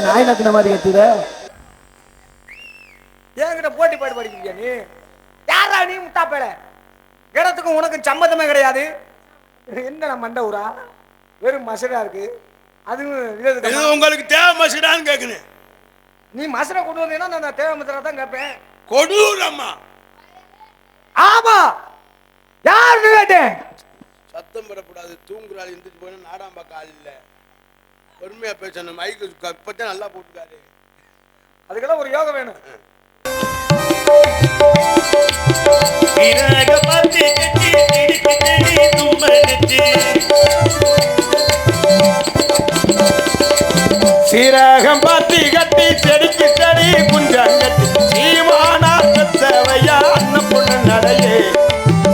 நாய் நத்தின மாதிரி கத்துற. என்கிட்ட போட்டி பாடு படிக்கிறியா நீ? யாரா நீ முட்டா பேல? இடத்துக்கும் உனக்கு சம்மந்தமே கிடையாது. என்ன மண்டை ஊரா? வெறும் மசரா இருக்கு. அதுவும் உங்களுக்கு தேவை மசரான்னு கேட்கணும். நீ மசரா கொண்டு வந்தீங்கன்னா நான் தேவை மசரா தான் கேட்பேன். கொடூர் அம்மா. ஆமா யாருன்னு கேட்டேன். சத்தம் பெறக்கூடாது. தூங்குறாள் எந்திரிச்சு போய் நாடாம் பார்க்க ஆள் இல்லை. பொறுமையா பேசணும். மைக்கு இப்பதான் நல்லா போட்டுக்காரு. அதுக்கெல்லாம் ஒரு யோகம் வேணும். சீரகம் பாத்தி கட்டி செடிக்கு செடி குஞ்சாங்கட்டி சீமானா கத்தவையா அண்ணன் பொண்ணு நடையே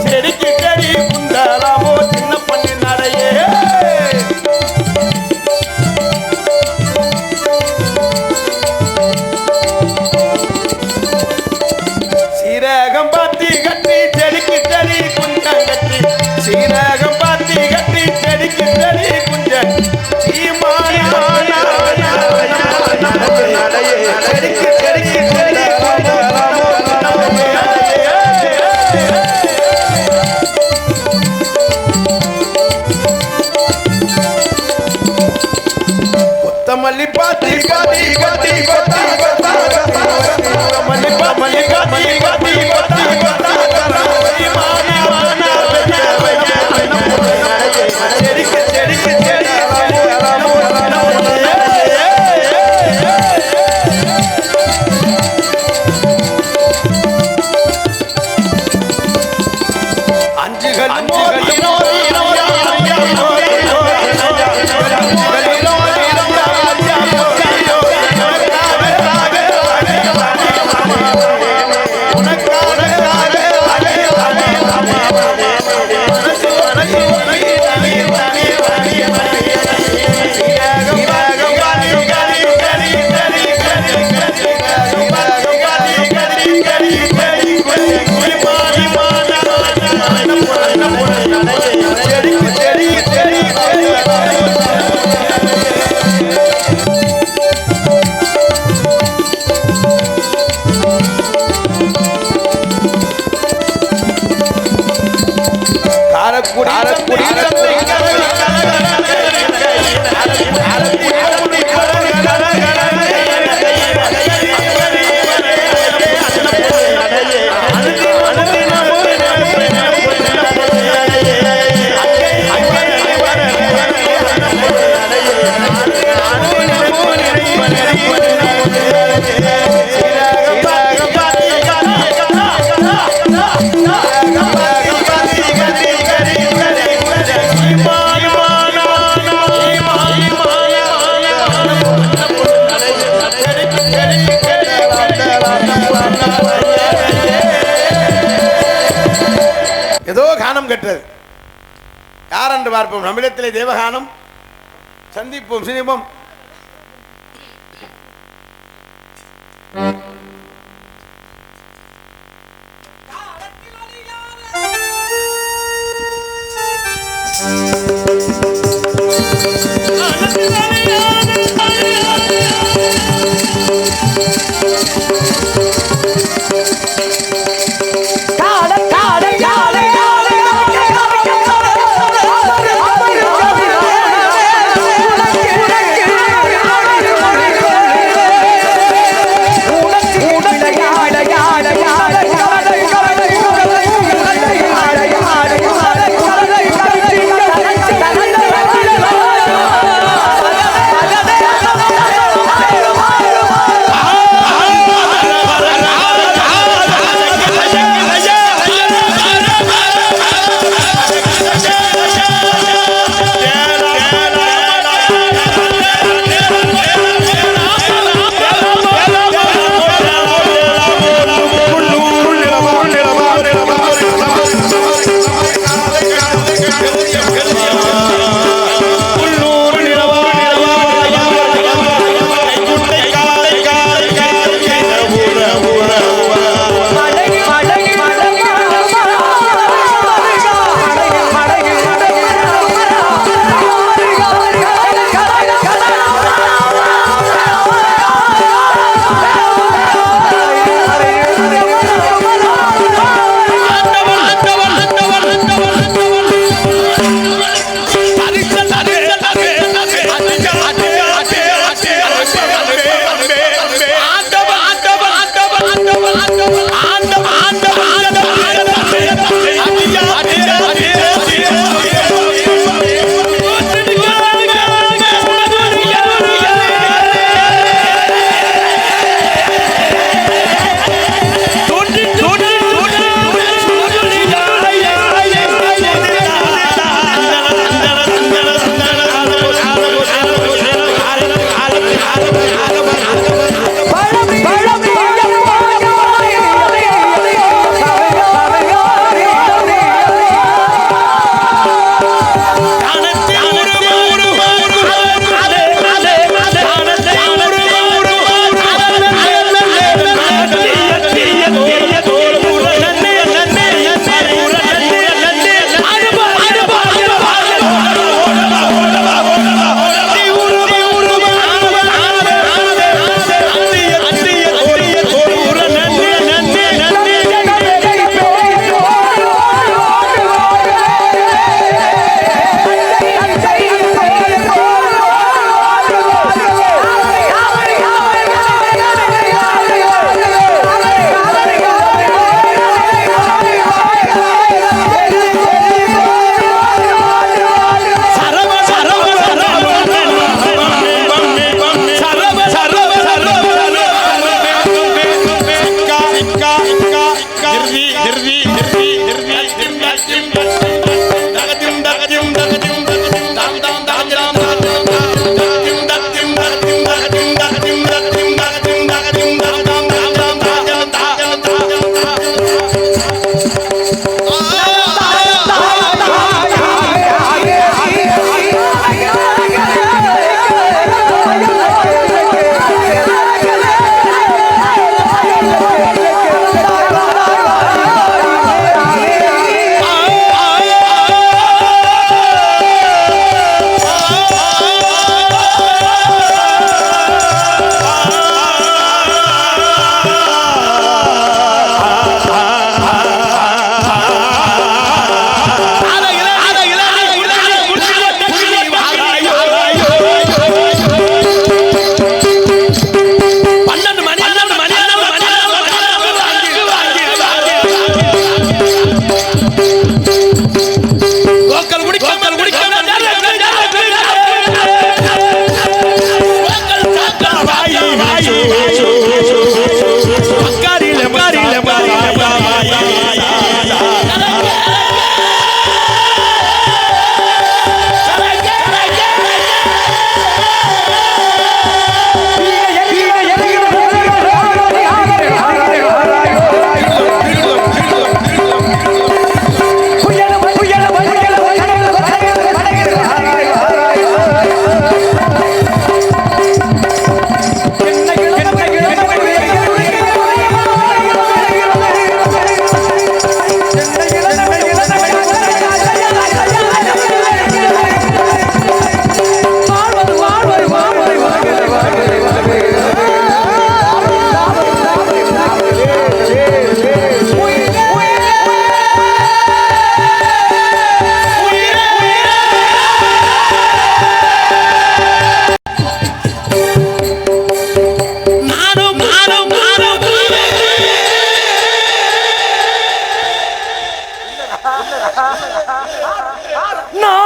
செடிக்கு செடி குந்தாலாமோ சின்ன பொண்ணு நடையே சீரகம் பாத்தி கட்டி செடிக்கு செடி குஞ்சாங்கட்டி சீரகம் பாத்தி கட்டி செடிக்கு செடி குஞ்ச சீமானா மல்லி பாத்தி காத்தி காத்தி காத்தி மல்லி மல்லி காத்தி காத்தி காத்தி செடிக்கு செடிக்கு செடி கெட்டது யார் என்று பார்ப்போம். நம்மிடத்திலே தேவகானம் சந்திப்போம். சினிமம்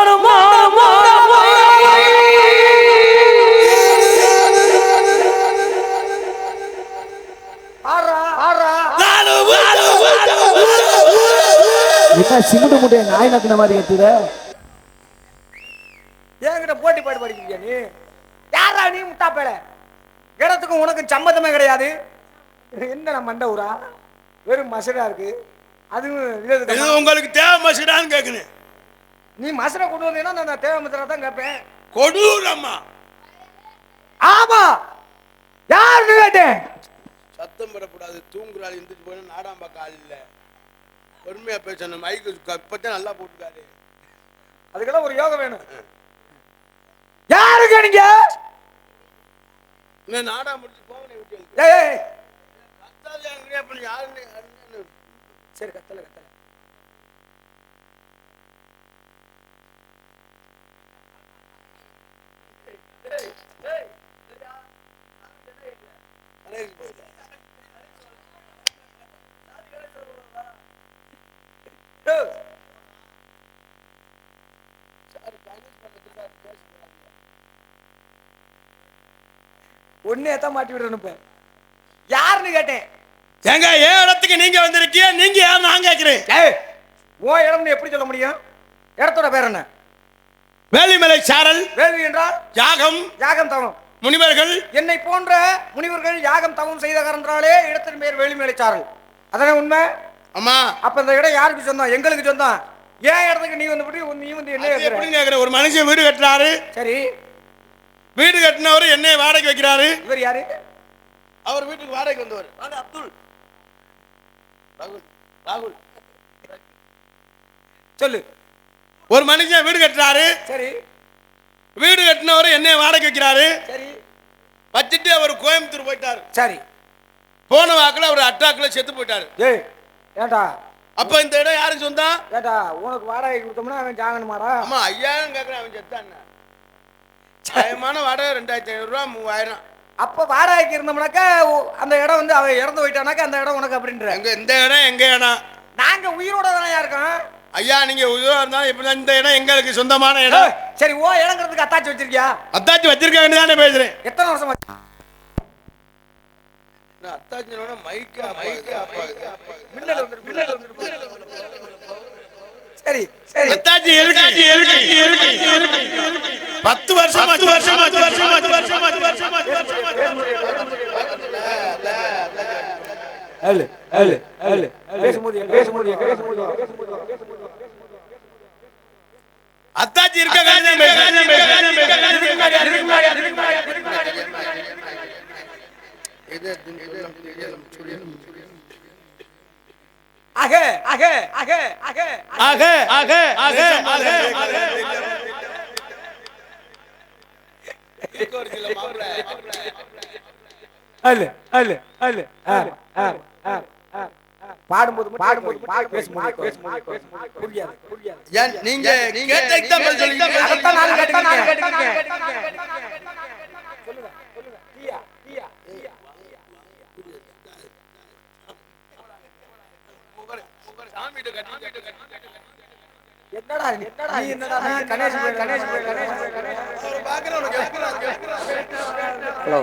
மானம் மானம் மானம் என்ன சிமெண்ட் மூட்டைய நாய் நக்கின மாதிரி கத்துற? என்கிட்ட போட்டி பாடு படிக்கிறியா நீ? யாரா நீ முட்டாப்பேல? இடத்துக்கும் உனக்கு சம்மந்தமே கிடையாது. என்ன மண்டை ஊரா? வெறும் மசரா இருக்கு. அதுவும் உங்களுக்கு தேவை மசடான்னு கேக்குறேன். நீ மசரை கொண்டு வந்தீங்கன்னா நான் தேவை மசரா தான் கேட்பேன். கொடூரம்மா. ஆமா, யாருன்னு கேட்டேன். சத்தம் போடக்கூடாது. தூங்குறாள் இருந்துட்டு போய் நாடாம்பா கால் இல்ல. பொறுமையா பேசணும். மைக்கு இப்பதான் நல்லா போட்டுக்காரு. அதுக்கெல்லாம் ஒரு யோகம் வேணும். யாருங்க நீங்க? நாடா முடிச்சு போவனே விட்டு. ஏய் கத்தாத எங்க அப்ப யாருன்னு சரி கத்தல கத்தல. ஒன்னே தான் மாட்டி விடுறேன். இப்ப யாருன்னு கேட்டேன். எங்க ஏன் இடத்துக்கு நீங்க வந்திருக்கீங்க? நீங்க யார் நான் கேட்கிறேன். ஓ இடம்னு எப்படி சொல்ல முடியும்? இடத்தோட பேர் என்ன? வேலிமலை சாரல். வேள்வி என்றால் யாகம். யாகம் தவம். முனிவர்கள் என்னை போன்ற முனிவர்கள் யாகம் தவம் செய்த காரணத்தாலே இடத்தின் பேர் வேலிமலை சாரல். அதானே உண்மை? ஆமா. அப்ப இந்த இடம் யாருக்கு சொந்தம்? எங்களுக்கு சொந்தம். ஏன் இடத்துக்கு நீ வந்து நீ வந்து என்ன கேக்குற? ஒரு மனுஷன் வீடு கட்டுறாரு. சரி, வீடு கட்டினவர் என்னைய வாடகை வைக்கிறாரு. இவர் யாரு? அவர் வீட்டுக்கு வாடகை வந்தவர் அப்துல். ராகுல் சொல்லு. ஒரு மனுஷன் வீடு கட்டுறாரு. சரி, வீடு கட்டினவர் என்னைய வாடகை வைக்கிறாரு. சரி, வச்சுட்டு அவர் கோயம்புத்தூர் போயிட்டாரு. சரி, போன வாக்குல அவர் அட்டாக்ல செத்து போயிட்டாரு. ஏய் ஏண்டா, அப்ப இந்த இடம் யாருக்கு சொந்தம்? ஏண்டா உனக்கு வாடகை கொடுத்தோம்னா அவன் ஜாகணுமாடா? ஆமா, 5000 கேட்கறான். அவன் செத்தான். நியாயமான வாடகை 2500 ரூபா 3000. அப்ப வாடகைக்கு இருந்தோம்னாக்கா அந்த இடம் வந்து அவன் இறந்து போயிட்டானாக்கா அந்த இடம் உனக்கு அப்படின்ற. எங்க இந்த இடம் எங்க இடம்? நாங்க உயிரோட தானே இருக்கோம். ஐயா, நீங்க உயிரோட இருந்தாலும் இப்ப இந்த இடம் எங்களுக்கு சொந்தமான இடம். சரி, ஓ இடங்கிறதுக்கு அத்தாச்சி வச்சிருக்கியா? அத்தாச்சி வச்சிருக்காங்கன்னு தானே பேசுறேன். எத்தனை வருஷம்? அத்தாச்சினோட மைக்கா மைக்கா மின்னல் வந்து சரி சரி. அத்தாச்சி இருக்கு 10 வருஷம் 10 வருஷம் 10 வருஷம் 10 வருஷம் 10 வருஷம் 10 வருஷம். ஏலே ஏலே ஏலே பேசும்போது அத்தாச்சி இருக்க காரணம் ஆக ஆக ஆக ஆக ஆக ஆக ஆக ஆக அல்ல அல்ல அல்ல பாடும்போது பேசும்போது புரியாது. நீங்க கேட்டதுக்கு தான் பதில் சொல்லுங்க. அதான் நான் கேட்டுக்கிறேன். சொல்லுங்க சொல்லுங்க. பியா பியா என்னடா நீ என்னடா கணேஷ் ஹலோ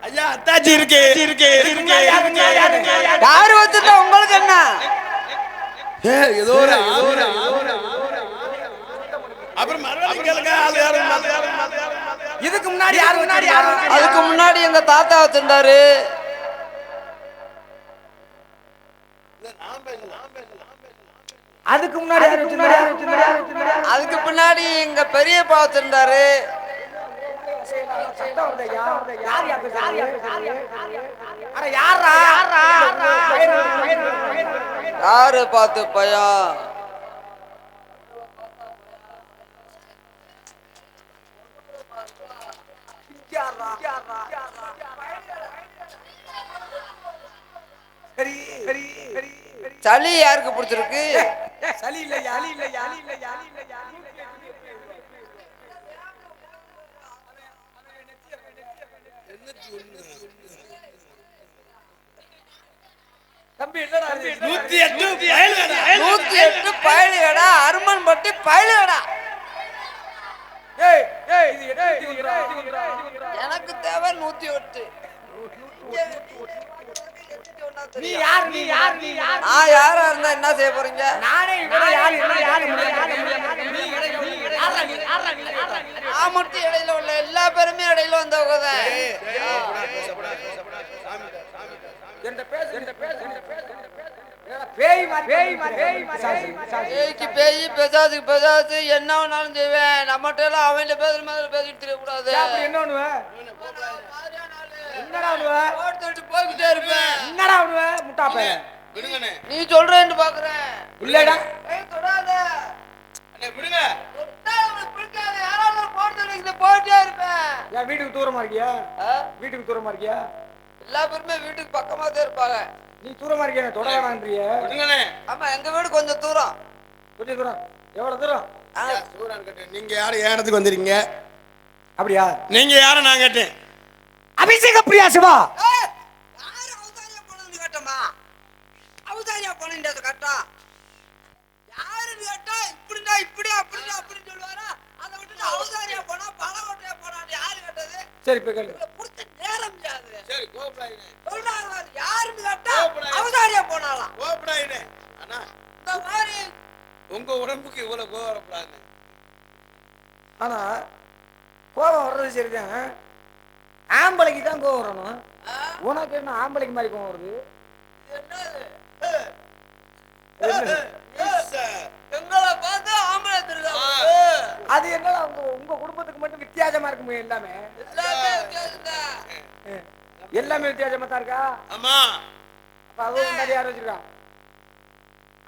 ஐயா, அத்தாச்சி இருக்கு யாரு வச்சிருந்தா உங்களுக்கு என்ன? ஏதோ ஒரு அப்புறம் மறுபடியும் இதுக்கு முன்னாடி யாரு? அதுக்கு முன்னாடி எங்க தாத்தா வச்சிருந்தாரு. அதுக்கு முன்னாடி அதுக்கு பின்னாடி எங்க பெரியப்பா வச்சிருந்தாரு. யாரு பார்த்து பையன்? சளி யாருக்கு பிடிச்சிருக்கு? சளி இல்ல யாலி இல்ல தம்பி என்னடா 108 பயலுகடா. 108 பயலுகடா, அருமன் பட்டி பயலுகடா. ஏய் ஏய் இது என்ன எனக்கு தேவை 108. நீ யார் நீ யார் நீ யார் நான் யாரா இருந்தா என்ன செய்ய போறீங்க? நானே இவனை யார் என்ன யார் நான் மட்டும் இடையில உள்ள எல்லா பேருமே இடையில வந்தவங்க தான். பேய் மாதிரி பேய்க்கு பேய், பெசாதுக்கு பெசாது, என்ன வேணாலும் செய்வேன். நம்மகிட்ட எல்லாம் அவன்கிட்ட பேசுற மாதிரி பேசிட்டு தெரியக்கூடாது. அப்படி என்ன பண்ணுவ என்னடா பண்ணுவ போய்கிட்டே இருப்பேன். என்னடா பண்ணுவ முட்டா பையன் விடுங்கண்ணே. நீ சொல்றேன்னு பாக்குறேன். இல்லடா தொடாத. அண்ணே விடுங்க. தொட்டா அவனுக்கு பிடிக்காது. யாராவது போட்டு போயிட்டே இருப்பேன். ஏன் வீட்டுக்கு தூரமா இருக்கியா ஆ? வீட்டுக்கு தூரமா இருக்கியா எல்லா பேருமே வீட்டுக்கு பக்கமா தான் இருப்பாங்க. நீ தூரமா இருக்கியா தொட வேணான்றிய விடுங்கண்ணே. ஆமா, எங்க வீடு கொஞ்சம் தூரம். கொஞ்சம் தூரம் எவ்வளவு தூரம் சூரான் கேட்டேன். நீங்க யாரு என் இடத்துக்கு வந்திருக்கீங்க? அப்படியா நீங்க யாரு நான் கேட்டேன். அபிஷேக பிரியா சிவா யாரு அவதாரியா போனதுன்னு கேட்டமா? அவதாரியா போனது கேட்டா யாருன்னு கேட்டா இப்படின்னா இப்படி அப்படின்னா அப்படின்னு சொல்லுவாரா? அதை விட்டு அவதாரியா போனா பணவட்டையா போனா யாரு கேட்டது? சரி இப்ப கேளு புடிச்ச நேரம் ஜாது. சரி கோபப்படாதீங்க. சொல்றாங்க யாருன்னு கேட்டா அவதாரியா போனாலாம். கோபப்படாதீங்க. அண்ணா இந்த மாதிரி உங்க உடம்புக்கு இவ்வளவு கோவம் வரப்படாதுங்க. ஆனா கோபம் வர்றது சரிதான் ஆம்பளைக்கு தான் கோவம் வரணும் உனக்கு என்ன ஆம்பளைக்கு மாதிரி கோவம் வருது என்னது? என்னது? எங்களை பார்த்து ஆம்பளை தெரியுதா? அது என்னடா உங்க குடும்பத்துக்கு மட்டும் வித்தியாசமா இருக்குமே எல்லாமே எல்லாமே வித்தியாசம்தான். எல்லாமே வித்தியாசமா தான் இருக்கா ஆமா. அப்ப அவங்க முன்னாடி யார் வச்சிருக்கா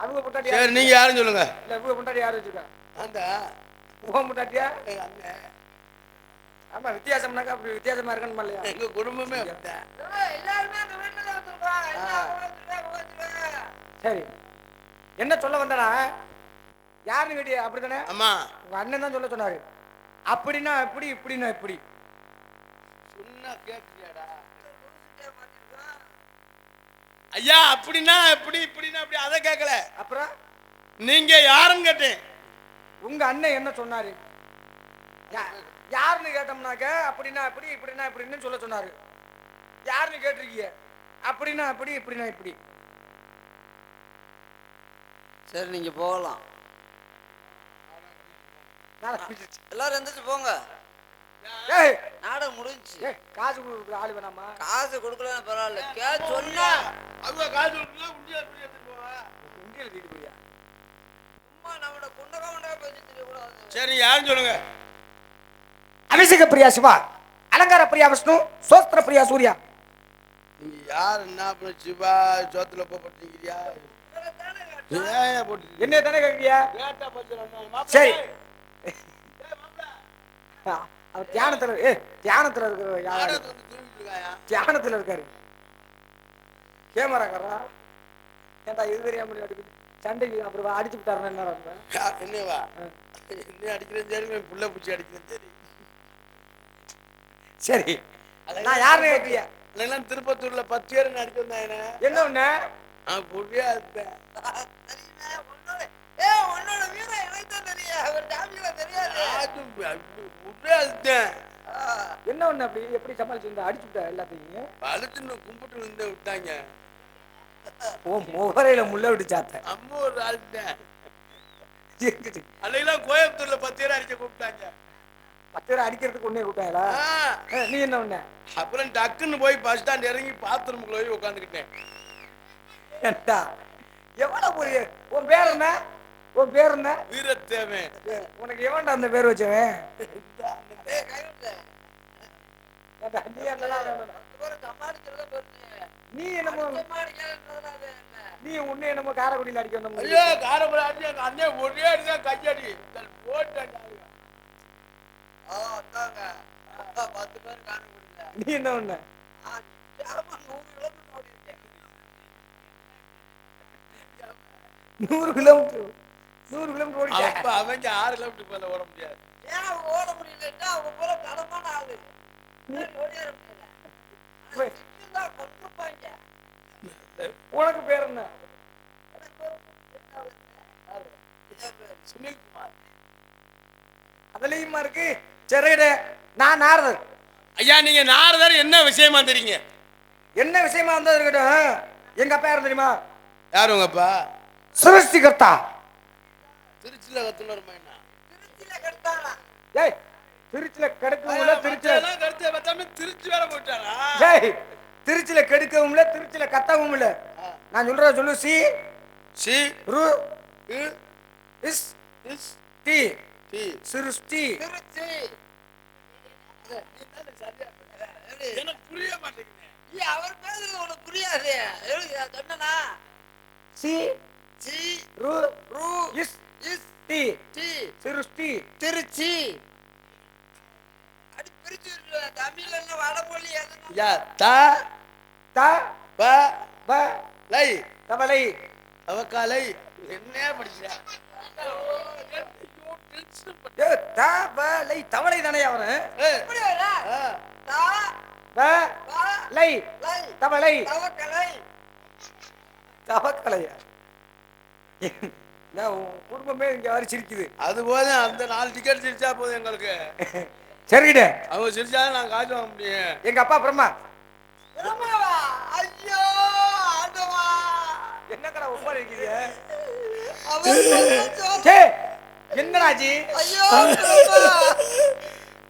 அவங்க முன்னாடி சரி நீங்க யாருன்னு சொல்லுங்க. இல்ல இவங்க முன்னாடி யார் வச்சிருக்கா அந்த உங்க முன்னாடியா ஆமா வித்தியாசம்னாக்கா அப்படி வித்தியாசமா இருக்கணும் இல்லையா எங்க குடும்பமே அப்படித்தான். எல்லாருமே அந்த வீட்டுல தான் வச்சிருக்கோம். எல்லாம் உட்காந்துருக்கேன். சரி என்ன சொல்ல வந்தடா யாருன்னு கேட்டிய அப்படித்தானே ஆமா. உங்க அண்ணன் தான் சொல்ல சொன்னாரு அப்படின்னா எப்படி இப்படின்னா எப்படி சொன்னா கேட்டியாடா ஐயா? அப்படின்னா எப்படி இப்படின்னா அப்படி அதை கேட்கல. அப்புறம் நீங்க யாருன்னு கேட்டேன். உங்க அண்ணன் என்ன சொன்னாரு யாருன்னு கேட்டோம்னாக்க அப்படின்னா எப்படி இப்படின்னா இப்படின்னு சொல்ல சொன்னாரு யாருன்னு கேட்டிருக்கீங்க அப்படின்னா அப்படி இப்படின்னா இப்படி சரி, நீங்க போகலாம். எல்லாரும் எந்திரிச்சு போங்க. ஏய் நாடகம் முடிஞ்சுச்சு. ஏய் காசு கொடுக்குற ஆளு வேணாமா காசு கொடுக்கலன்னு பரவாயில்ல. சொன்னா அவங்க காசு கொடுத்தா உண்டியா எப்படி எடுத்துட்டு போவா? உண்டியல் தீட்டு போறியா சும்மா நம்மளோட குண்டகா பேசி தெரியக்கூடாது. சரி யாருன்னு சொல்லுங்க. அபிஷேக பிரியா சிவா அலங்கார பிரியா விஷ்ணு சோஸ்திர பிரியா சூர்யா நீங்க யாரு என்ன பண்ண சிவா சோத்துல போட்டுக்கிறியா? ஏன் போட்டு என்ன தானே கேட்கிறியா கேட்டா போச்சு. சரி அவர் தியானத்துல தியானத்துல இருக்கிற யாரு தியானத்துல இருக்காரு கேமராக்காரா ஏன்டா இது தெரியாம அடிக்குது சண்டைக்கு அப்புறம் அடிச்சு விட்டாருன்னா என்ன நடக்கும் என்னவா என்ன அடிக்கிறேன் சரி புள்ள பூச்சி அடிக்கிறேன் சரி. சரி நான் யாருன்னு கேட்கிறியா அதெல்லாம் திருப்பத்தூர்ல 10 பேர் நடிச்சு வந்தாங்க. என்ன ஒண்ணு நான் புரியா இருந்தேன். உன்னோட வீரம் எனக்கு தான் தெரியும். அவர் ஜாமியில தெரியாது. புரியா இருந்தேன். என்ன ஒண்ணு அப்படி எப்படி சமாளிச்சு அடிச்சு விட்டா எல்லாத்தையும் அழுத்துன்னு கும்பிட்டு விழுந்து விட்டாங்க. ஓ முகரையில முள்ள விட்டு சாத்த அம்மா ஒரு ஆளுட்டேன். அன்னைக்கெல்லாம் கோயம்புத்தூர்ல 10 பேர் அடிக்க கூப்பிட்டாங்க. 10 பேர் அடிக்கிறதுக்கு ஒன்னே கூட்டாங்களா நீ என்ன ஒண்ணு அப்புறம் டக்குன்னு போய் பஸ் ஸ்டாண்ட் இறங்கி பாத்ரூமுக்குள்ள போய் உட்காந்துக்கிட்டேன். எவ்வளவு பெரிய உன் பேர் என்ன உன் பேர் என்ன வீரத்தேவன். உனக்கு எவன்டா அந்த பேர் வச்சவன் நீ என்னமோ நீ உன்னை என்னமோ காரைக்குடியில் அடிக்க வந்த ஐயோ காரமலை அடி எங்க அண்ணன் ஒரே அடிதான் கையடி போட்டேன். நீ என்ன ஒண்ணு 100 கிலோமீட்டர் ஓடிச்சா அப்ப அவங்க 6 கிலோமீட்டர் மேல ஓட முடியாது. ஏன் அவங்க ஓட முடியலன்னா அவங்க போல கடமான ஆளு. ஓடியார முடியல. கொண்டிருப்பாங்க. உனக்கு பேர் என்ன? சுனில்குமார். அதுலயுமா இருக்கு. சரிடே, நான் நாரதர். ஐயா நீங்க நாரதர், என்ன விஷயமா தெரியுங்க? என்ன விஷயமா வந்தது இருக்கட்டும். எங்க அப்பா யாரும் தெரியுமா? யார் உங்கப்பா? சிருஷ்டிகர்த்தா. திருச்சியில கத்துனர் மைனா. திருச்சியில கட்டாளா? ஏய், திருச்சியில கெடுக்கவும்ல, திருச்சி வேற போயிட்டாரா? ஏய், திருச்சியில கெடுக்கவும் இல்ல, திருச்சியில கத்தவும் இல்ல. நான் சொல்றத சொல்லு. சி சி ரு இ இஸ் இஸ் டி டி சிருஷ்டி. திருச்சி. எனக்கு புரிய மாட்டேங்குது. அவர் பேசுறது உனக்கு புரியாது. சொன்னா சி சி ரு ரு இஸ் இஸ் டி டி சிருஷ்டி. திருச்சி. அடி பிரிச்சு விட்டுருவேன். தமிழ்ல என்ன வடமொழி எதுனா யா த த ப ப லை தவளை. அவக்காலை என்ன படிச்சா? ஏ, தவளை. தவளை தானே அவரு. எப்படி வர? தா ப பா லை லை தவளை. தவக்கலை. தவக்கலையா? நான் உன் குடும்பமே இங்க வர சிரிக்குது. அது போதும், அந்த 4 டிக்கெட் சிரிச்சா போதும் எங்களுக்கு. சரிகிட்ட அவங்க சிரிச்சாலும் நாங்க காசு வாங்க முடியும். எங்க அப்பா பிரம்மா. பிரம்மாவா? ஐயோ ஆண்டவா. என்னக்கடா உப்பா இருக்கீங்க? அவர் சொல்றது. சே, என்னடாஜி? ஐயோ பிரம்மா.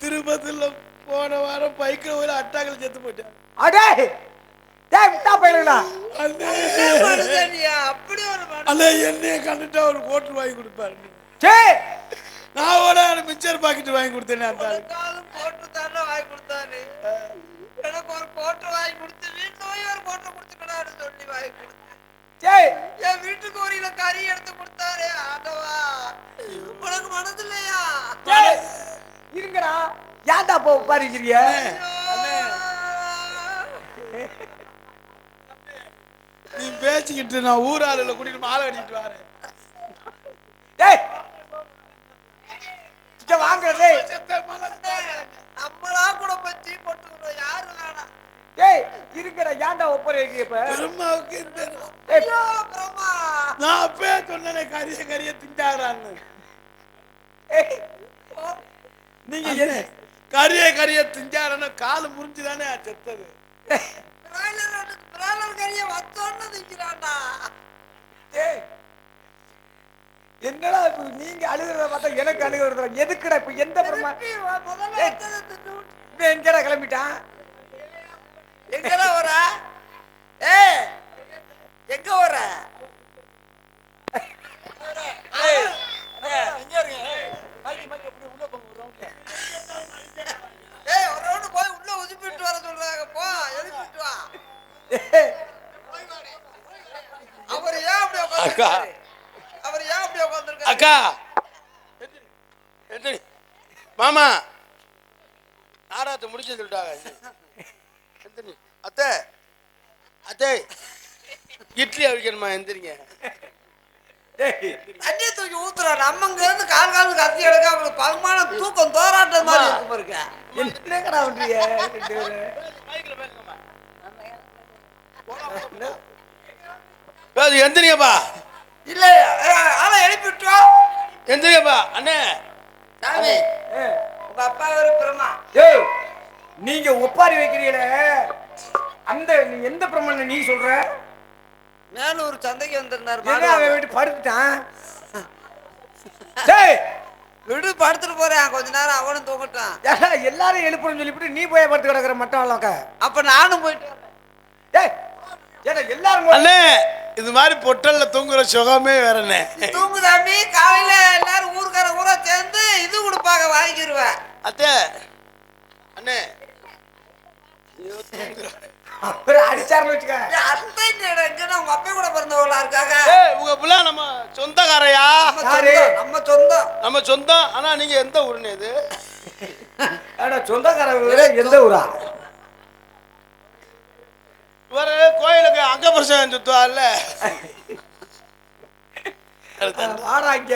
திருப்பதில போன வாரம் பைக்கில் ஒரு அட்டாக்கள் செத்து போயிட்டாங்க. அடே, டேய் முட்டா பையலுடா. மனுஷனியா? அப்படி ஒரு மனுஷன். அல்ல என்னைய கண்டுட்டா ஒரு கோட்டு வாங்கி கொடுப்பாரு. சே, நான் ஒரு மிச்சர் பாக்கெட் வாங்கி கொடுத்தேனே அந்த ஆளு. உனக்காவது போட்டு தானே வாங்கி கொடுத்தாரு. எனக்கு ஒரு கோட்டை வாங்கி கொடுத்து வீட்டுல போய் ஒரு கோட்டை கொடுத்துக்கடான்னு சொல்லி வாங்கி கொடுத்தேன். சே, என் வீட்டுக்கு ஒரு கிலோ கறி எடுத்து கொடுத்தாரு. ஆண்டவா, உனக்கு மனது இல்லையா? சே, இருங்கடா. ஏன்டா போ உட்காரிக்கிறீங்க? நீ பேசிக்கிட்டு நான் ஊர் ஆளுல கூட்டிட்டு மாலை கட்டிட்டு வரேன். டேய், இங்க வாங்க. டேய், நம்மளா கூட போய் தீ போட்டுக்கிறோம். யாரு வேணாம். டேய் இருங்கடா. ஏன்டா உட்காரிக்கிறீங்க இப்ப? பெருமாவுக்கு இந்த டேய், ஐயோ பிரம்மா. நான் அப்பவே சொன்னேனே கறிய திண்டாடுறான்னு. ஏய், நீங்க என்ன கறிய திண்டாடுறன்னு காலு முறிஞ்சுதானே செத்தது. பிராய்லர் கறியை வச்சோன்னு திங்கிறான்டா. ஏய், என்னடா இப்ப நீங்க அழுகுறத பார்த்தா எனக்கு அழுக வருது. எதுக்குடா இப்ப? எந்த பிரம்மா? முதல்ல வச்சதை தின்னு விட்டு இவன் எங்கடா கிளம்பிட்டான்? எங்கடா வர? ஏய், எங்க வர? ஏய், ஒரு ரவுண்டு போய் உள்ள உதிப்பிட்டு வர சொல்றாங்க. போ, எழுப்பிட்டு வா. ஏய், அவர் ஏன் அப்படி உட்கார்ந்திருக்காரு? அவர் ஏன் அப்படி உட்கார்ந்திருக்காரு? அக்கா எந்திரி. மாமா நாடகத்தை முடிச்சு சொல்லிட்டாங்க. எந்திரி. அத்தை அத்தை இட்லி அவிக்கணுமா? எந்திரிங்க. டேய், தண்ணியை தூக்கி ஊத்துறா. நம்ம இங்க இருந்து கால் கத்தி எடுக்க அவங்களுக்கு பகுமான தூக்கம் தோராட்டம் மாதிரி இருக்கு பாருங்க. என்னங்கடா பண்றீங்க ரெண்டு பேரும்? எந்திரிங்கப்பா. இல்ல, ஆனா எழுப்பிட்டு வா. எந்திரிங்கப்பா. அண்ணே சாமி, ஏய், உங்க அப்பா ஒரு பிரமா. ஏய், நீங்க ஒப்பாரி வைக்கிறீங்களே, அந்த நீ எந்த பிரம்மன் நீ சொல்ற? மேலூர் சந்தைக்கு வந்திருந்தாரு. என்ன அவன் வீட்டு படுத்துட்டான்? டேய், விடு, படுத்துட்டு போறேன் கொஞ்ச நேரம். அவனும் தூக்கட்டான். ஏடா, எல்லாரும் எழுப்புறேன்னு சொல்லிவிட்டு நீ போய் படுத்து கிடக்குற மட்டும் இல்லக்கா. அப்ப நானும் போயிட்டு வரேன். டேய், ஏடா எல்லாரும் அண்ணே இது மாதிரி பொட்டல்ல தூங்குற சுகமே வேறண்ணே. தூங்கு தம்பி. காலையில எல்லாரும் ஊருக்கார ஊரா சேர்ந்து இது கொடுப்பாங்க, வாங்கிடுவேன். அத்தை அண்ணே அப்புறம் அடிச்சாருன்னு வச்சுக்க. அத்தை எங்கன்னா உங்க அப்பா கூட பிறந்தவங்களா இருக்காங்க. உங்க புள்ள நம்ம சொந்தக்காரையா? நம்ம சொந்தம். நம்ம சொந்தம். ஆனா நீங்க எந்த ஊருன்னு? இது ஏடா சொந்தக்காரங்க எந்த ஊரா? இவரு கோயிலுக்கு அங்க பிரசவம் சுத்துவார்ல. வாடா இங்க.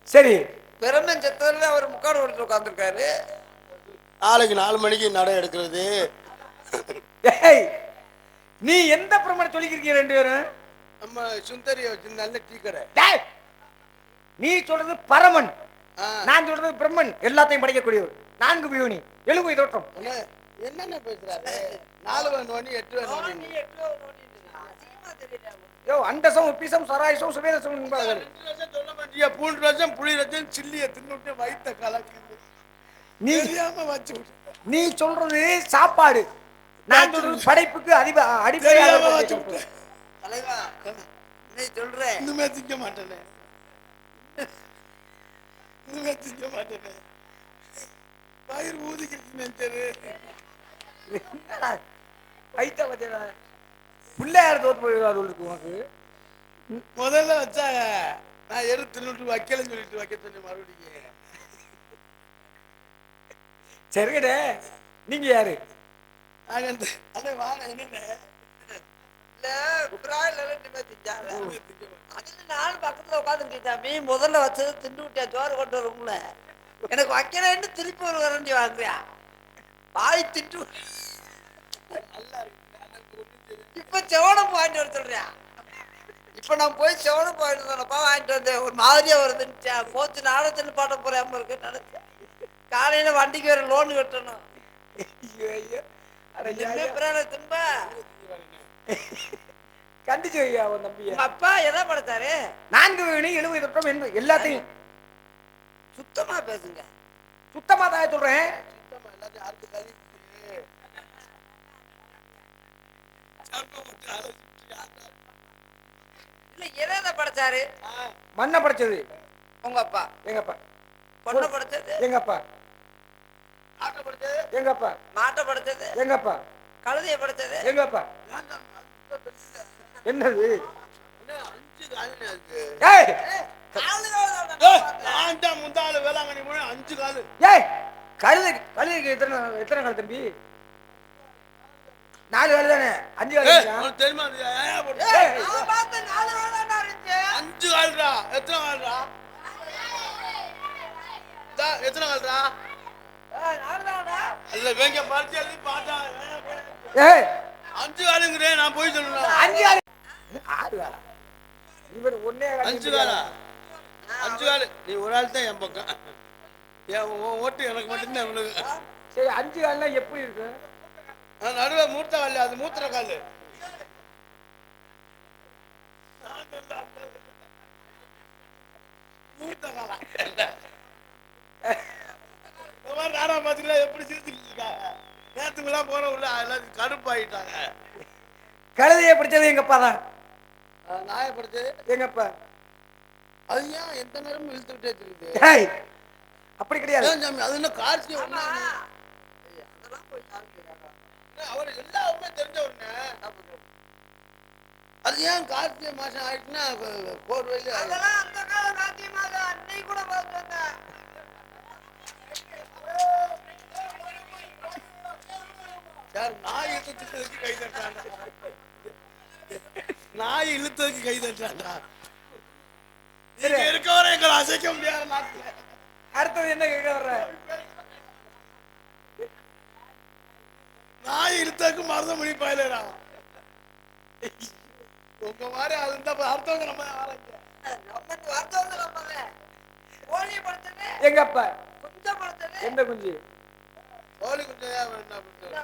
சரி, பெருமன் செத்ததுல அவர் முக்காடு ஓட்டு உட்காந்துருக்காரு. நாளைக்கு 4 மணிக்கு நடை எடுக்கிறது. டேய், நீ எந்த பிரம்மனை சொல்லிக்கிறீங்க ரெண்டு பேரும்? நம்ம சுந்தரிய வச்சு நல்ல டீ கடை. டேய், நீ சொல்றது பரமன், ஆ. நான் சொல்றது பிரம்மன், எல்லாத்தையும் படைக்கக்கூடியவர். 4 பியூனி, 70 தோற்றம். அண்ணே, என்னென்ன பேசுறாரு? 4 நோனி 8 நீ நோனி. 8 நோண்டிட்டு அதிகமா தெரியல. யோ, அண்டசம் உப்பிசம் சராயசம் சுவேதசம் என்பார்கள். 2 ரசம் சொல்ல மாட்டியா? 3 ரசம் புளி ரசம் சில்லிய தின்னுட்டு வயித்த கலக்குது. நீ தெரியாம வச்சு விட்டு. நீ சொல்றது சாப்பாடு, நான் சொல்றது படைப்புக்கு தெரியாம அடிப்படையாக வச்சு விட்டு. தலைவா நீ சொல்ற இன்னுமே திங்க மாட்டேனே. இன்னுமே திங்க மாட்டேனே. வயிறு ஊதிக்கிட்டு தெரு. வைத்த பத்தியா பிள்ளையார் தோத்து போயிடுவார் உனக்கு. முதல்ல வச்சாங்க, நான் எடுத்து தின்னுட்டு வைக்கலன்னு சொல்லிட்டு வைக்க சொன்னேன் மறுபடியும். சரிடே, நீங்க யாரு? நாங்க இந்த அண்ணே வாங்க என்னென்ன இல்ல பிராயில ரெண்டு பேர் திட்டாங்க. அதுல நானும் பக்கத்துல உட்காந்துக்கிட்டாமி முதல்ல வச்சது திண்டு விட்டியா சோறு கொண்டு வரும்ல, எனக்கு வைக்கிறேன்னு திருப்பி ஒரு வரண்டி வாங்குறியா வாய் திட்டு. இப்ப செவனம் வாங்கிட்டு வர சொல்றியா? இப்ப நான் போய் செவனம் வாங்கிட்டு வந்தேன்ப்பா, வாங்கிட்டு வந்தேன். ஒரு மாதிரியா வருதுன்னு போச்சு, நானும் தின்னு பாட்ட போறாம இருக்கு நினைச்சேன். காலையில வண்டிக்கு வேற லோன் கட்டணும். ஐயோ, ஐயோ. அட இனிமே பிராயில தின்பா. கண்டிச்சு ஐயா உன் தம்பிய. உங்க அப்பா எதை படைச்சாரு? 4 பியூனி 70 தோற்றம் என்று எல்லாத்தையும் சுத்தமா பேசுங்க. சுத்தமா தான் சொல்றேன். சுத்தமா எல்லாத்தையும் அறுத்து கழுவி இல்ல எதை படைச்சாரு? மண்ணை படைச்சது உங்க அப்பா. எங்க அப்பா. பொண்ணை படைச்சது எங்க அப்பா. ஆட்டை படுத்தது எங்க அப்பா. மாட்டை படைச்சது எங்க அப்பா. கழுதையை படைச்சது எங்க அப்பா. என்னது? 5 காலுன்னு இருக்கு. ஏய் ஆண்டா முந்தாளு வேளாங்கண்ணி போய் 5 காலு. ஏய், கழுதைக்கு எத்தனை கழுதை தம்பி? 4 கழுதை தானே, 5 கழுதை. உனக்கு தெரியுமா அது? ஏன் போட்டு? ஏய், நான் பார்த்த 4 வேலைடா இருந்துச்சு. 5 கால்டா. எத்தனை கால்டா? எத்தனை கால்டா? 4 தானடா. அல்ல வேங்க பார்த்து எழுதி பார்த்தா ஏய் 5 காலுங்கிறேன். நான் போய் சொல்லணும். 5 காலு 6 காலா? இவர் ஒன்னே 5 காலா? 5 காலு. நீ ஒரு ஆள் தான் என் பக்கம். என் ஓட்டு எனக்கு மட்டும்தான் இவனுக்கு. சரி, 5 கால்னா எப்படி இருக்கு? நடுவே மூர்த்த கால், அது மூத்திர கால். மூர்த்த காலா நாடா பாத்தீங்களா எப்படி சிரிச்சுட்டு இருக்காங்க? நேரத்துக்குலாம் போற உள்ள எல்லாத்தையும் கடுப்பாயிட்டாங்க. கழுதையை பிடிச்சது எங்க அப்பா தான். நாயப்படுத்து எங்க அப்பா. அது ஏன் எந்த நேரமும் இழுத்துக்கிட்டே இருக்குது? ஏய், அப்படி கிடையாது. ஏன் சாமி, அது என்ன கார்த்திகை ஆமா. ஒண்ணு? அதெல்லாம் போய் சாப்பிடுறாங்க. அவர் எல்லாருமே தெரிஞ்ச உடனே அது ஏன் கார்த்திகை மாசம் ஆயிடுச்சுன்னா கோர்வையில அதெல்லாம் அந்த கால நாட்டியமாக அன்னை கூட பார்த்தாங்க. சார் நாய் இழுத்ததுக்கு கை தட்டாண்டா. நாய் இழுத்ததுக்கு கை தட்டாண்டா. நீங்க இருக்கவரை எங்களை அசைக்க முடியாத நாட்டுல. அடுத்தது என்ன கேட்க வர்ற? நாய் இழுத்ததுக்கு மருதமணி பாயலடா. உங்க மாதிரி அது இருந்தா அடுத்தவங்க நம்ம ஆராய்ச்சி. நம்ம வார்த்தை நம்ம கோழி படைச்சது எங்க அப்பா. குஞ்சம் படைச்சது எந்த குஞ்சு? கோழி குஞ்சையா என்ன பண்றது?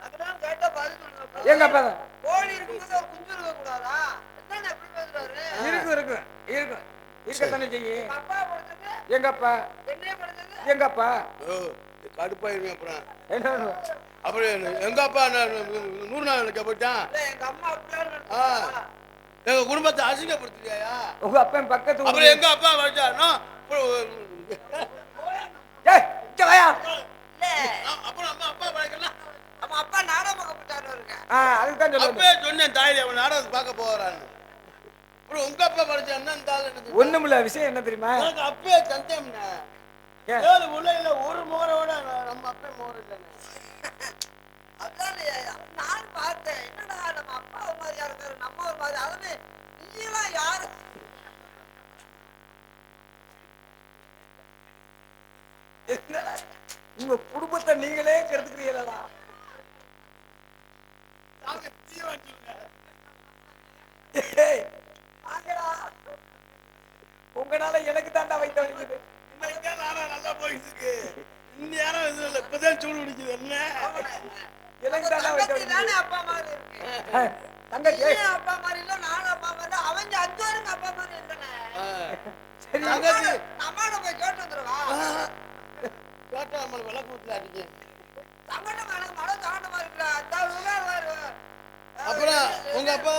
அதெல்லாம் கேட்டா பதில் சொல்லுங்க. எங்க அப்பா தான். கோழி இருக்கும்போது ஒரு குஞ்சு இருக்க கூடாதா? என்ன எப்படி பேசுறாரு? இருக்கத்தானே செய்யும். உங்க அப்பா படைச்சது எங்க அப்பா. என்னைய படைச்சது எங்க அப்பா. ஓ கடுப்பாயிருமே அப்புறம். என்ன? அப்படி எங்க அப்பா 100 நாள் நினைக்க போயிட்டான். இல்ல எங்க அம்மா அப்படிலாம் ஆ. எங்க குடும்பத்தை அசிங்கப்படுத்துறியா? உங்க அப்பா பக்கத்து அப்புறம் எங்க அப்பா வச்சாருன்னா ஏய், இங்க வாயா. இல்ல அப்புறம் அம்மா அப்பா பழக்கலாம். நம்ம அப்பா நாடகம் போட்டாரு இருக்க. அதுக்கு தான் சொல்லுவேன். அப்பவே சொன்னேன் தாய் அவன் நாடகத்தை பார்க்க போறான்னு. அப்புறம் உங்க அப்பா படிச்சான்னா இந்த ஆளு எனக்கு ஒண்ணுமில்ல, விஷயம் என்ன தெரியுமா? எனக்கு அப்பவே சந்தேகம்ண்ணே. ஏன்? ஏழு உலகில ஒரு முகரோட நம்ம அப்பே முகரம் இல்லைண்ணே. அதான் நான் பார்த்தேன். என்னடா நம்ம அப்பா ஒரு மாதிரியா இருக்காரு, நம்ம ஒரு மாதிரி. அதுவே நீலாம் யாரு? உங்க குடும்பத்தை நீங்களே கெடுத்துக்கிறீங்களா? ஏய், வாங்கடா. உங்களால எனக்கு தாண்டா வைத்த வலிக்குது. நல்லா போயிட்டு இருக்கு. இந்த யாரும் இது இல்லை. இப்பதான் சூடு பிடிக்குது என்ன எனக்கு தாண்டா வைத்த தங்கச்சி தானே வலிக்குது. அப்பா மாதிரி இருக்கு. தங்கச்சி நீ ஏய், அப்பா மாதிரி இல்ல, நானும் அப்பா மாதிரி. அவங்க 5 பேருக்கு அப்பா மாதிரி இல்லனே. சரி தங்கச்சி. நம்மளோட போய் கேட்டு வந்துருவா. கேட்டா நம்ம விளக்கு ஊத்துல அடிச்சு. தங்கட்டும் எனக்கு மழை தாண்டமா இருக்குடா. அதான் விளையாடுவாரு. அப்புறம் உங்க அப்பா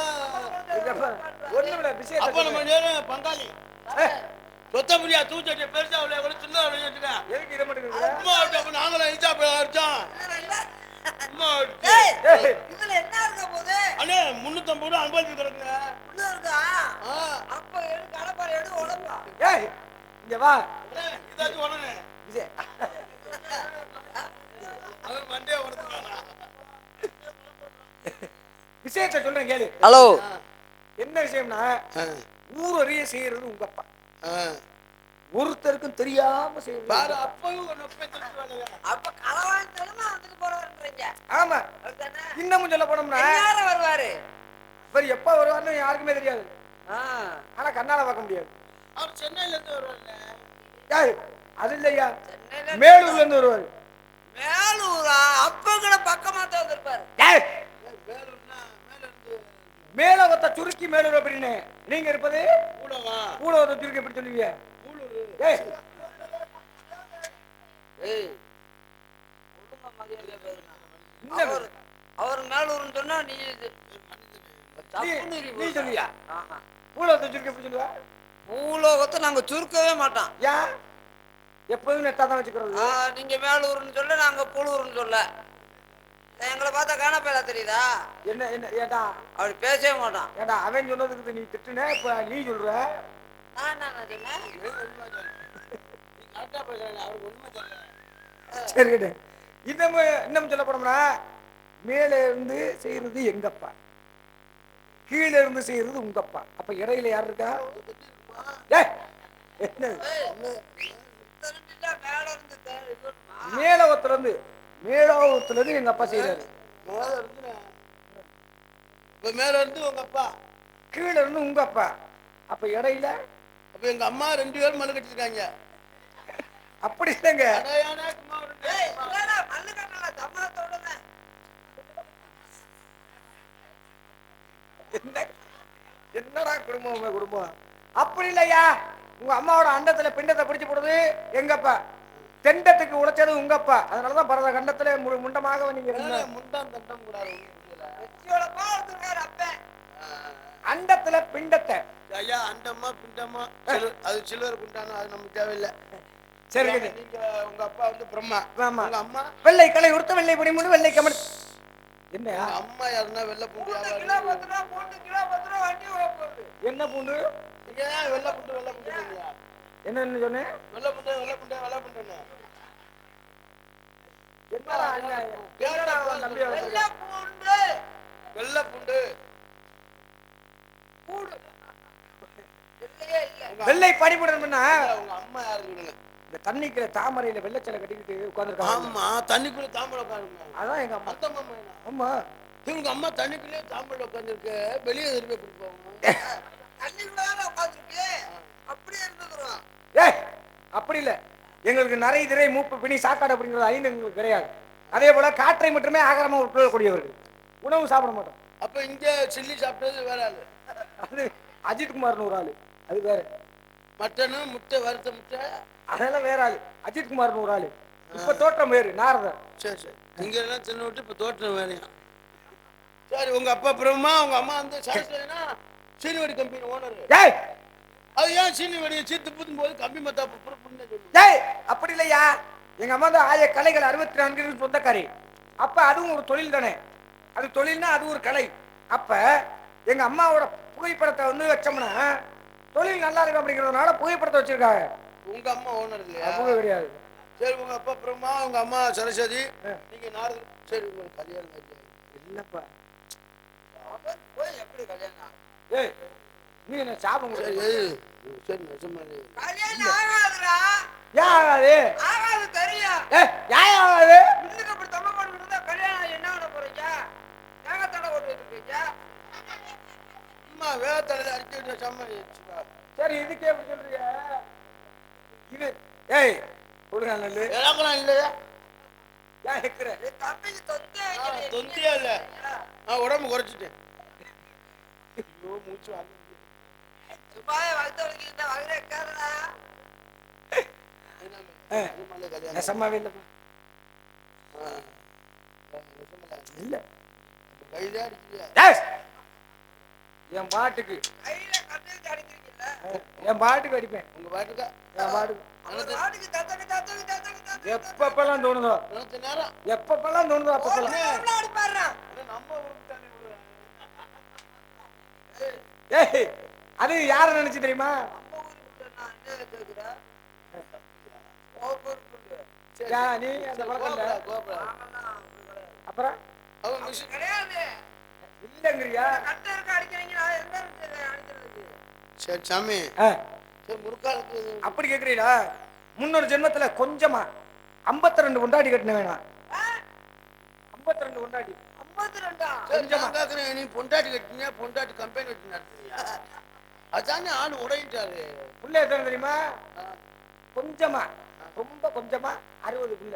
ஒண்ணும் இல்ல விஷயத்தை அப்பா நம்ம சொல்லு. நேரம் பங்காளி ஏய், சொத்த முடியா தூச்சட்டி பெருசா உள்ள கூட சின்ன வச்சுக்க எதுக்கு இதை மட்டும் கேக்குற? சும்மா விட்டு அப்ப நாங்களும் இச்சா அடிச்சோம் சும்மா விட்டு. ஏய், ஏய், இதுல என்ன இருக்க போகுது? அண்ணே 350 ரூபா அனுபவிச்சு கிடக்குங்க. உள்ள இருக்கா? அப்ப எடு, கடப்பாரை எடு, உடம்பா. ஏய், இங்க வா. அண்ணே, இதாச்சும் உடனே விஜய், அவர் மண்டே உடச்சுக்கானா. விஷயத்தை சொல்றேன் கேளு. ஹலோ. என்ன விஷயம்னா ஊர் அறிய செய்யறது உங்க அப்பா. ஒருத்தருக்கும் தெரியாம செய்யறது பாரு உங்க அப்பா. அப்பவும் ஒரு நொப்பை தெரிஞ்சு வேலையா. அப்ப களவாணி தெரியுமா வந்துட்டு போறவன்றீங்க? ஆமா, அதுதானே? இன்னமும் சொல்ல போனோம்னா யாரும் வருவாரு? இவர் எப்ப வருவாருன்னு யாருக்குமே தெரியாது. ஆனா கண்ணால பார்க்க முடியாது. அவர் சென்னையில இருந்து வருவாங்க. ஏய், அது இல்லையா, சென்னையில மேலூர்ல இருந்து வருவாரு. மேலூரா? அப்ப கூட பக்கமா தான் வந்திருப்பாரு. ஏய், வேலூர்னா மேல இருந்து மேலோகத்தை சுருக்கி மேலூர் அப்படின்னு நீங்க இருப்பது கூடவா ஊழவத்தை சுருக்கி எப்படி சொல்லுவீங்க? கூழூரு. ஏய், ஏய், ஒழுங்கா மரியாதையா பேசுங்க. என்ன அவர் மேலூர்னு சொன்னா நீ நீ சொல்லுவியா? ஊழவத்தை சுருக்கி எப்படி சொல்லுவா? பூலோகத்தை நாங்க சுருக்கவே மாட்டோம். ஏன் எப்போதும் நெட்டா தான் வச்சுக்கிறது? நீங்க மேலூர்னு சொல்ல, நாங்க புலூர்னு சொல்ல. எங்களை பார்த்தா காணப்பேலா தெரியுதா? என்ன என்ன ஏடா அப்படி பேசவே மாட்டான். ஏடா அவன் சொன்னதுக்கு நீ திட்டுன, இப்ப நீ சொல்ற. நான் என்ன சொன்னேன்? நீ கரெக்டா பேசுறாங்க. அவருக்கு உண்மை தெரியல. சரி கேட்டு இன்னும் சொல்ல போனோம்னா மேலே இருந்து செய்யறது எங்கப்பா, கீழே இருந்து செய்யறது உங்கப்பா. அப்ப இடையில யார் இருக்கா? ஏய், என்ன மேலோகத்துல இருந்து எங்க அப்பா செய்யறாரு. மேல இருந்து இப்ப மேல இருந்து உங்க அப்பா, கீழே இருந்து உங்க அப்பா. அப்ப இடையில அப்ப எங்க அம்மா 2 பேரும் மண்ணு கட்டிருக்காங்க. அப்படி இல்லைங்க. அடையானா சும்மா ஒரு என்னடா குடும்பம் உங்க குடும்பம்? அப்படி இல்லையா, உங்க அம்மாவோட அண்டத்துல பிண்டத்தை பிடிச்சு போடுறது எங்கப்பா, தெண்டத்துக்கு உழைச்சது உங்கப்பா. அதனாலதான் பரத கண்டத்துல முண்டமாக நீங்க இருந்த. முண்டான் தண்டம் கூடாது. அண்டத்துல பிண்டத்தை. ஐயா அண்டம்மா பிண்டம்மா அது சில்வர் குண்டானா அது நமக்கு தேவையில்லை. சரி, நீங்க உங்க அப்பா வந்து பிரம்மா, ஆமா. உங்க அம்மா வெள்ளை களை உடுத்த வெள்ளை பொடி மூணு வெள்ளை கமல். என்ன அம்மா யாருன்னா வெள்ளை பூண்டு வியாபாரம். என்ன பூண்டு? நீங்க ஏன் வெள்ளை பூண்டு சொன்னீங்க? என்ன சொன்னேன்? வெள்ளை பூண்டு என்னடா அநியாயம்? என்னடா அவன் தம்பி வளர்த்திருக்கான்? வெள்ளை பூண்டு வெள்ளை பனிபுடன்னா உங்க அம்மா யாரு சொல்லுங்க. இந்த தண்ணிக்குள்ள தாமரையில வெள்ளச்சலை கட்டிக்கிட்டு உட்கார்ந்துருக்காங்க. ஆமா, தண்ணிக்குள்ள தாம்பளை உட்காருங்க. அதான் எங்க அம்மா. அந்த அம்மா ஆமா, இவங்க அம்மா தண்ணிக்குள்ளே தாம்பளை உட்காந்துருக்கு. வெளியே திருப்பி பிடிப்பாங்க. ஏய், அப்படி இல்ல. எங்களுக்கு நிறைய திரை மூப்பு பிணி சாக்காடு அப்படிங்கிறது ஐந்து எங்களுக்கு கிடையாது. அதே போல காற்றை மட்டுமே ஆகாரமா உட்கொள்ளக்கூடியவர்கள். உணவு சாப்பிட மாட்டோம். அப்ப இங்க சில்லி சாப்பிட்டது வேற ஆளு. அது அஜித்குமார்னு ஒரு ஆளு, அது வேற. மட்டனு முட்டை வறுத்த முட்டை அதெல்லாம் வேற ஆளு. அஜித்குமார்னு ஒரு ஆளு. இப்ப தோற்றம் வேறு, நாரதர். சரி இங்க எல்லாம் தின்னு விட்டு இப்ப தோட்டம் வேறையா. சரி, உங்க அப்பா பிரம்மா, உங்க அம்மா வந்து சரஸ்வதினா சீனிவடி கம்பெனி ஓனர். ஏய், அது ஏன் சீனிவடியை சீத்து புதும் போது கம்பி மத்தா புண்ணு சொல்லு. ஏய், அப்படி இல்லையா, எங்க அம்மா தான் ஆய கலைகள் 64 சொந்தக்காரி. அப்ப அதுவும் ஒரு தொழில் தானே. அது தொழில்னா அது ஒரு கலை. அப்ப எங்க அம்மாவோட புகைப்படத்தை வந்து வச்சோம்னா தொழில் நல்லா இருக்கும் அப்படிங்கிறதுனால புகைப்படத்தை வச்சிருக்காங்க. உங்க அம்மா ஓனர் இல்லையா? புகை கிடையாது. சரி, உங்க அப்பா பிரம்மா, உங்க அம்மா சரஸ்வதி, நீங்க நாரது. சரி, உங்களுக்கு கல்யாணம் இல்லப்பா. எப்படி கல்யாணம்? ஏய், நீ என்ன சாபம் கொடுக்க? சரி நிஜமா கல்யாணம் ஆகாதுடா. ஏன் ஆகாது? ஆகாது தெரியும். ஏய், ஏன் ஆகாது? இன்னும் அப்படி தம்ப பண்ணிட்டு இருந்தா கல்யாணம் என்ன பண்ண போறீங்க? தேங்காய் தடை ஓட்டு அம்மா வேத்தலை அடிச்சு விட்டு சம்மதி. சரி இதுக்கே எப்படி சொல்றீங்க? இது ஏய் கொடுங்க நல்லு இறங்கலாம் இல்லையா? ஏன் இருக்கிற தம்பிக்கு தொந்தியா இல்ல, நான் உடம்பு குறைச்சிட்டேன். ஐயோ மூச்சு வாங்க. சும்மாவே வளர்த்து வளர்க்கிட்ட வளர இருக்காதுடா. நெசமாவே இல்லப்பா. இல்ல கையிலே அடிக்கலையா? என் பாட்டுக்கு கையில கட்டிட்டு அடிக்கிறீங்கல்ல. என் பாட்டுக்கு அடிப்பேன். உங்க பாட்டுக்கா? என் பாட்டுக்கு அவர் பாட்டுக்கு தத்தக்கு எப்பப்பெல்லாம் தோணுதோ, நினைச்ச நேரம் எப்பப்பெல்லாம் தோணுதோ அப்பப்பெல்லாம் அடிப்பாடுறா. நம்ம ஊருக்கு தானே விடுறாங்க. ஏய் அது யார நினைச்சு தெரியுமா? நம்ம ஊருக்கு நான் என்ன கேட்கிறேன்? நீ அந்த பழக்கம் இல்ல. கோபுரா அப்புறம் அவன் மிஷின் கிடையாது. இல்லங்கிறியா? கட்ட இருக்க அடிக்கிறீங்க, நான் எந்த அடிக்கிறதுக்கு? சரி சாமி, சரி முற்காலத்து அப்படி கேக்குறீடா? முன்னொரு ஜென்மத்துல கொஞ்சமா 52 கொண்டாடி கட்டின வேணாம். 52 கொண்டாடி 52. கொஞ்சமா கேக்குறேன். நீ பொண்டாட்டி கட்டினியா? பொண்டாட்டி கம்பெனி வச்சு நடத்துறியா? அதானே ஆள் உடையிட்டாரு. புள்ள எத்தனை தெரியுமா? கொஞ்சமா, ரொம்ப கொஞ்சமா 60 புள்ள.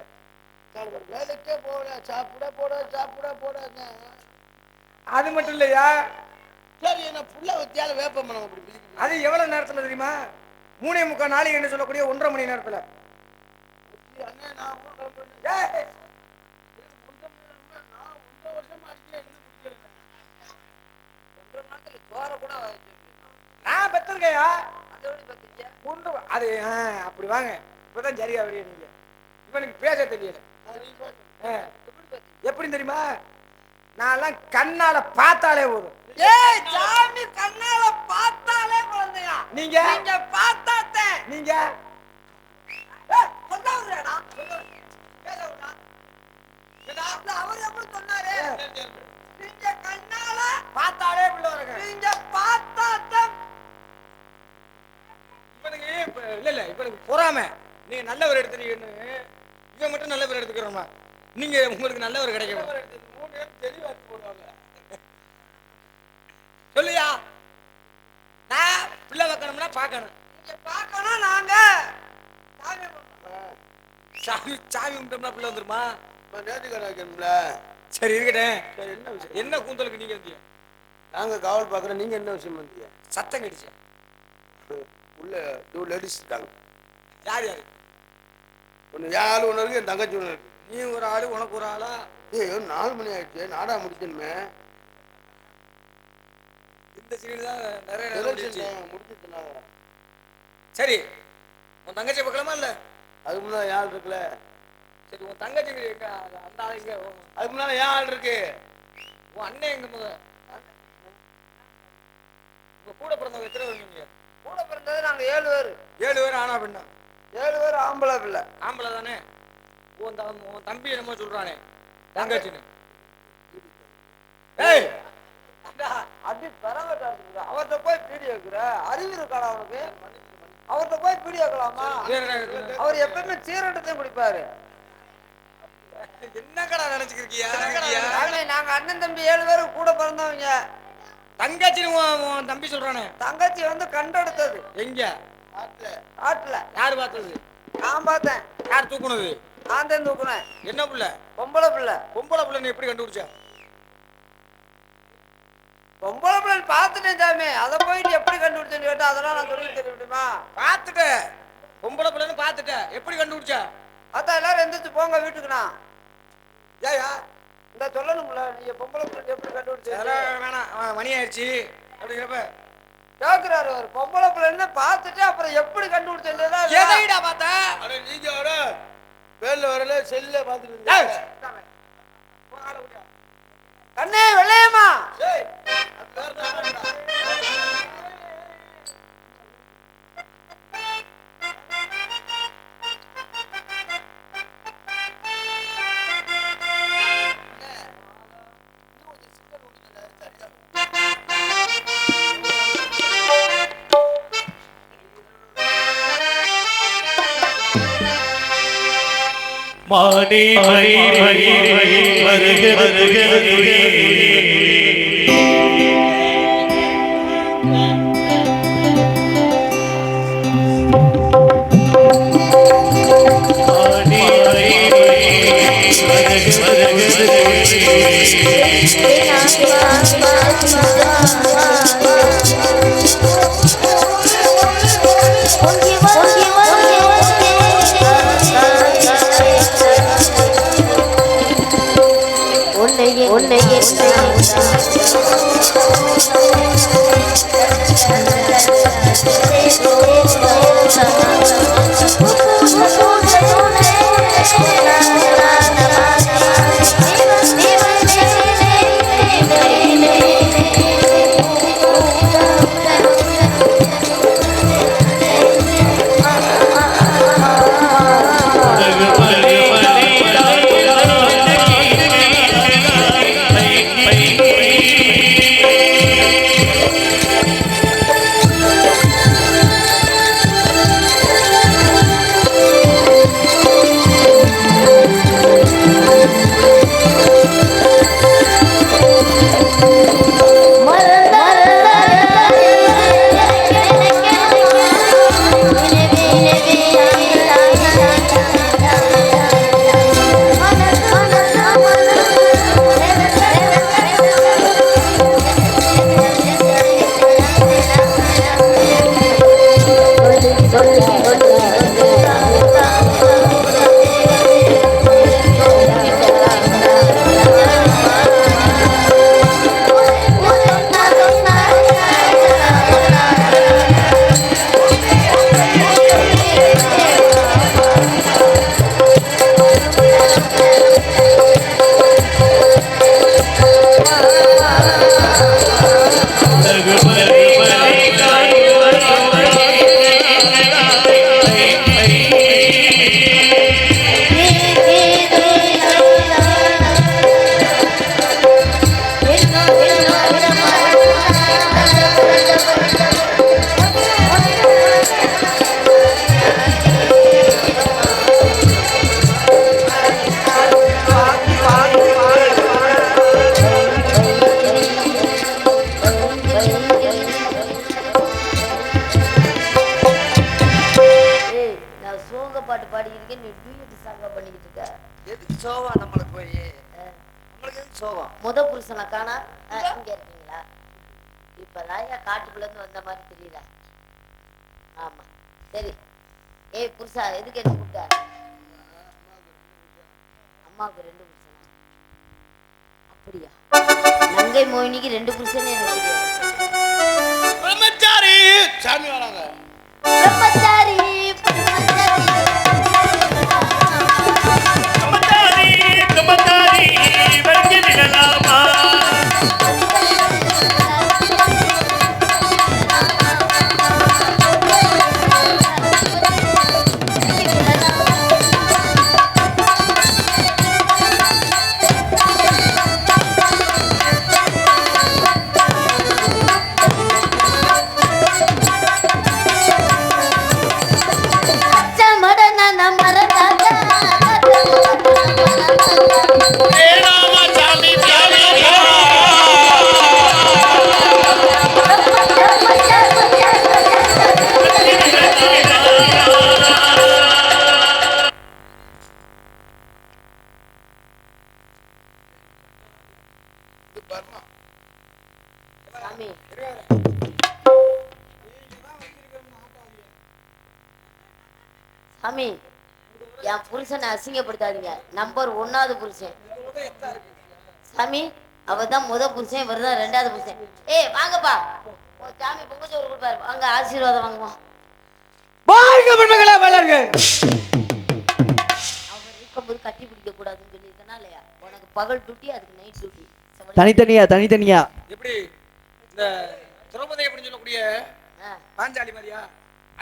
வேலைக்கே போட சாப்பிட போட சாப்பிட போட. அது மட்டும் இல்லையா, சரி என்ன புள்ள வத்தியால வேப்ப மனம் அப்படி பிடிக்குது. அது எவ்வளவு நேரத்துல தெரியுமா? 3:45 நாளைக்கு என்ன சொல்லக்கூடிய 1.5 மணி நேரத்துல. அண்ணே நான் ஊர் கிளம்புறேன். ஏய், நான் 1 வருஷமா அடிக்கிறேன், இன்னும் முடிக்கல. 1 மாசத்துல சோற கூட வச்சிருக்கீங்க. நான் பெற்றிருக்கையா அதை எப்படி பத்திரிக்கை? ஒன்று அது அப்படி வாங்க. இப்பதான் சரியா வரைய நீங்க. இப்ப எனக்கு பேச தெரியல. எப்படி பத்திரிக்கை? எப்படி தெரியுமா? நான்லாம் கண்ணால பார்த்தாலே போதும். ஏய் சாமி, கண்ணால பார்த்தாலே குழந்தையா? நீங்க நீங்க பார்த்தாத்தே. நீங்க சொல்லாதடா. பேசவுடா. ஏடா அவர் எப்படி சொன்னாரு? நீங்க கண்ணால பார்த்தாலே உள்ள வரங்க. நீங்க பார்த்தாத்தே. இவனுக்கு இல்ல இப்ப எனக்கு பொறாம. நீங்க நல்லவர் எடுத்துறீங்கன்னு இவன் மட்டும் நல்லவர் எடுத்துக்கிறோமா? நீங்க உங்களுக்கு நல்லவர் கிடைக்கும். 3 பேர் தெளிவா போடுவாங்க. சொல்லியா? நான் பிள்ளை வைக்கணும்னா பார்க்கணும். நீங்க பார்க்கணும். நாங்க சாமி கும்பிடுறோம். சாமி சாமி கும்பிட்டோம்னா பிள்ளை வந்துருமா? நேற்றுக்கடை வைக்கணும்ல. சரி இருக்கட்டேன். சரி என்ன விஷயம்? என்ன கூந்தலுக்கு நீங்க வந்தீங்க? நாங்க காவல் பார்க்குறோம். நீங்க என்ன விஷயம் வந்தீங்க? சத்தம் கடிச்சு. உள்ள 2 லேடிஸ் இருக்காங்க. யார் யாரு? ஒன்று என் ஆள் ஒன்று இருக்கு, என் தங்கச்சி ஒன்று இருக்கு. நீ ஒரு ஆளு, உனக்கு ஒரு ஆளா? ஏய் 4 மணி ஆயிடுச்சு, நாடா முடிக்கணுமே. இந்த சீடு தான் நிறைய நேரம் ஓடிடுச்சு. முடிச்சுட்டுனாங்க. சரி, உன் தங்கச்சி பார்க்கலாமா இல்ல? அதுக்கு முன்னாடி ஏன் ஆள் இருக்குல்ல? சரி, உன் தங்கச்சி எங்க? அந்த ஆள் எங்க? அதுக்கு முன்னாடி ஏன் ஆள் இருக்கு? உன் அண்ணன் எங்க? உங்க கூட பிறந்தவங்க எத்தனை பேர் நீங்க? கூட பிறந்தது நாங்க 7 பேர். 7 பேர் ஆனா பெண்ணா? 7 பேர் ஆம்பளை பிள்ளை. ஆம்பளை தானே? உன் தம்பி என்னமோ சொல்றானே தங்கச்சின்னு. ஏய் அப்படி பரவாயில்ல. அவர்கிட்ட போய் பீடி வைக்கிற அறிவு இருக்காடா அவனுக்கு? அவர்கிட்ட போய் பீடி வைக்கலாமா? அவர் எப்பவுமே சீரட்டத்தையும் குடிப்பாரு. என்ன கடை நினைச்சுக்கிறியா? நாங்க அண்ணன் தம்பி 7 பேரும் கூட பிறந்தவங்க. தங்கச்சின்னு உன் தம்பி சொல்றானே. தங்கச்சி வந்து கண்டெடுத்தது. எங்க? ஆட்டுல. யாரு பார்த்தது? நான் பார்த்தேன். யார் தூக்குனது? நான் தான் தூக்குனேன். என்ன புள்ள? பொம்பளை பிள்ளை. பொம்பளை பிள்ளைன்னு எப்படி கண்டுபிடிச்ச? பொம்பளை பிள்ளை பார்த்துட்டேன் சாமி. அதை போயிட்டு எப்படி கண்டுபிடிச்சேன்னு கேட்டா அதெல்லாம் நான் சொல்லி தெரிய முடியுமா? பார்த்துட்ட. பொம்பளை பிள்ளைன்னு பார்த்துட்ட, எப்படி கண்டுபிடிச்ச? அதான் எல்லாரும் எந்திரிச்சு போங்க வீட்டுக்குண்ணா. ஏயா இந்த சொல்லணும்ல, நீங்க பொம்பளை பிள்ளை எப்படி கண்டுபிடிச்ச? வேணாம், மணி ஆயிடுச்சு அப்படிங்கிறப்ப கேக்குறாரு அவர். பொம்பளை பிள்ளைன்னு பார்த்துட்டு அப்புறம் எப்படி கண்டுபிடிச்சா? எதைடா பார்த்த? அட நீங்க வர வேல்ல வரல செல்ல பார்த்துட்டு கண்ணே வெள்ளையம்மா. மானே மணி மணி வருக வருக முத புருஷனை காணா இங்க இருக்கீங்களா? இப்பதான் காட்டுக்குள்ள இருந்து வந்த மாதிரி தெரியல. ஆமா சரி. ஏய் புருஷா எதுக்கு என்ன கூப்பிட்ட? அம்மாவுக்கு 2 புருஷனா? அப்படியா? நங்கை மோகினிக்கு 2 புருஷன் எனக்கு தெரியாது. பிரம்மச்சாரி சாமி வராங்க. பிரம்மச்சாரி சாமி என் புருஷனை அசிங்கப்படுத்தாதீங்க. நம்பர் 1வது புருஷன் சாமி. அவதான் முத புருஷன், இவர்தான் 2வது புருஷன். ஏய் வாங்கப்பா, சாமி பொங்கச்சோறு கொடுப்பாரு, வாங்க ஆசீர்வாதம் வாங்குவோம். அவர் இருக்கும்போது கட்டி பிடிக்க கூடாதுன்னு சொல்லியிருக்கனா இல்லையா? உனக்கு பகல் டியூட்டி, அதுக்கு நைட் டியூட்டி. தனித்தனியா எப்படி இந்த திரௌபதி எப்படி சொல்லக்கூடிய பாஞ்சாலி மாதிரியா?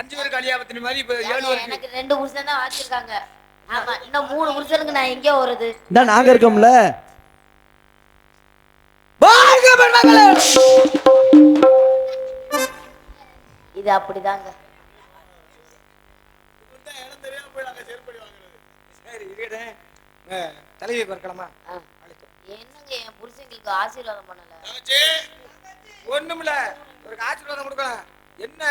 5 பேருக்கு அலியாபத்தினி மாதிரி இப்ப 7 பேருக்கு. எனக்கு 2 புருஷன் தான் வச்சிருக்காங்க. ஆமா, இன்னும் 3 புருஷனுக்கு நான் எங்க வருது? இதான் நாங்க இருக்கோம்ல. இது அப்படிதாங்க. தலைவி பார்க்கலாமா? என்னங்க என் புருஷங்களுக்கு ஆசீர்வாதம் பண்ணல ஒண்ணுமில்ல ஒரு ஆசீர்வாதம் கொடுக்கலாம் என்ன